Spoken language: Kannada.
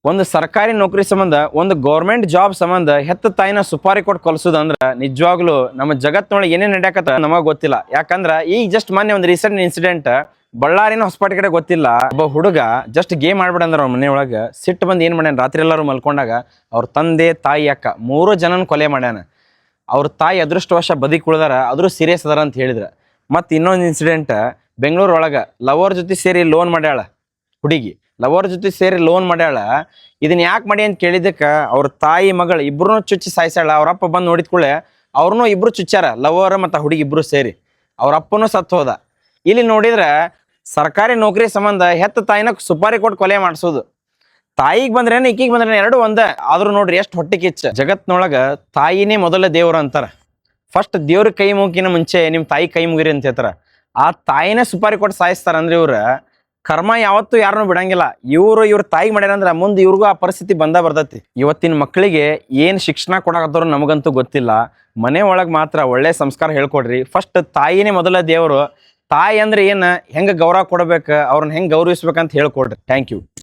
ಒಂದು ಸರ್ಕಾರಿ ನೌಕರಿ ಸಂಬಂಧ ಒಂದು ಗೌರ್ಮೆಂಟ್ ಜಾಬ್ ಸಂಬಂಧ ಹೆತ್ತ ತಾಯಿನ ಸುಪಾರಿ ಕೊಟ್ಟು ಕಲ್ಸೋದಂದ್ರ ನಿಜವಾಗ್ಲೂ ನಮ್ಮ ಜಗತ್ತಿನೊಳಗೆ ಏನೇನ್ ನಡೆಯಕತ್ತ ನಮಗ್ ಗೊತ್ತಿಲ್ಲ. ಯಾಕಂದ್ರ ಈಗ ಜಸ್ಟ್ ಮೊನ್ನೆ ಒಂದು ರೀಸೆಂಟ್ ಇನ್ಸಿಡೆಂಟ್ ಬಳ್ಳಾರಿನ ಹೊಸಪೇಟೆ ಕಡೆ ಗೊತ್ತಿಲ್ಲ, ಒಬ್ಬ ಹುಡುಗ ಜಸ್ಟ್ ಗೇಮ್ ಆಡ್ಬಿಡ ಅಂದ್ರ ಅವ್ರ ಮನೆಯೊಳಗ ಸಿಟ್ಟು ಬಂದು ಏನ್ ಮಾಡ್ಯಾನ, ರಾತ್ರಿ ಎಲ್ಲರೂ ಮಲ್ಕೊಂಡಾಗ ಅವ್ರ ತಂದೆ ತಾಯಿ ಅಕ್ಕ 3 ಜನನ ಕೊಲೆ ಮಾಡ್ಯಾನ. ಅವ್ರ ತಾಯಿ ಅದೃಷ್ಟವಶ ಬದುಕಿ ಉಳ್ದಾರ, ಆದ್ರೂ ಸೀರಿಯಸ್ ಅದಾರ ಅಂತ ಹೇಳಿದ್ರ. ಮತ್ ಇನ್ನೊಂದು ಇನ್ಸಿಡೆಂಟ್ ಬೆಂಗಳೂರು ಒಳಗ ಲವರ್ ಜೊತೆ ಸೇರಿ ಲೋನ್ ಮಾಡ್ಯಾಳ ಹುಡುಗಿ, ಲವರ್ ಜೊತೆ ಸೇರಿ ಲೋನ್ ಮಾಡ್ಯಾಳ. ಇದನ್ನ ಯಾಕೆ ಮಾಡಿ ಅಂತ ಕೇಳಿದಕ್ಕ ಅವ್ರ ತಾಯಿ ಮಗಳು ಇಬ್ರು ಚುಚ್ಚಿ ಸಾಯಿಸಾಳ. ಅವ್ರಪ್ಪ ಬಂದು ನೋಡಿದ ಕೂಡಲೇ ಅವ್ರನ್ನೂ ಇಬ್ರು ಚುಚ್ಚಾರ, ಲವರ್ ಮತ್ತು ಹುಡುಗಿ ಇಬ್ರು ಸೇರಿ. ಅವ್ರ ಅಪ್ಪನೂ ಸತ್ತು ಹೋದ. ಇಲ್ಲಿ ನೋಡಿದ್ರ ಸರ್ಕಾರಿ ನೌಕರಿ ಸಂಬಂಧ ಹೆತ್ತ ತಾಯಿನ ಸುಪಾರಿ ಕೊಟ್ಟು ಕೊಲೆ ಮಾಡಿಸೋದು. ತಾಯಿಗೆ ಬಂದ್ರೇನು ಈಕಿಗೆ ಬಂದ್ರೇನು ಎರಡು ಒಂದ. ಆದ್ರೂ ನೋಡ್ರಿ ಎಷ್ಟು ಹೊಟ್ಟೆ ಕಿಚ್ಚ. ಜಗತ್ನೊಳಗ ತಾಯಿನೇ ಮೊದಲ ದೇವ್ರ ಅಂತಾರ. ಫಸ್ಟ್ ದೇವ್ರ ಕೈ ಮುಗಿನ ಮುಂಚೆ ನಿಮ್ ತಾಯಿ ಕೈ ಮುಗಿರಿ ಅಂತ ಹೇಳ್ತಾರ. ಆ ತಾಯಿನೇ ಸುಪಾರಿ ಕೊಟ್ಟು ಸಾಯಿಸ್ತಾರ ಅಂದ್ರೆ ಇವ್ರ ಕರ್ಮ ಯಾವತ್ತೂ ಯಾರನ್ನೂ ಬಿಡಂಗಿಲ್ಲ. ಇವ್ರ ತಾಯಿಗೆ ಮಾಡ್ಯಾರಂದ್ರ ಮುಂದೆ ಇವ್ರಿಗೂ ಆ ಪರಿಸ್ಥಿತಿ ಬರ್ತೈತಿ. ಇವತ್ತಿನ ಮಕ್ಕಳಿಗೆ ಏನ್ ಶಿಕ್ಷಣ ಕೊಡಾಕತ್ತವ್ರು ನಮಗಂತೂ ಗೊತ್ತಿಲ್ಲ. ಮನೆ ಒಳಗ್ ಮಾತ್ರ ಒಳ್ಳೆ ಸಂಸ್ಕಾರ ಹೇಳ್ಕೊಡ್ರಿ. ಫಸ್ಟ್ ತಾಯಿನೇ ಮೊದಲ ದೇವರು. ತಾಯಿ ಅಂದ್ರೆ ಏನ್, ಹೆಂಗ ಗೌರವ ಕೊಡ್ಬೇಕು, ಅವ್ರನ್ನ ಹೆಂಗ್ ಗೌರವಿಸ್ಬೇಕಂತ ಹೇಳ್ಕೊಡ್ರಿ. Thank you.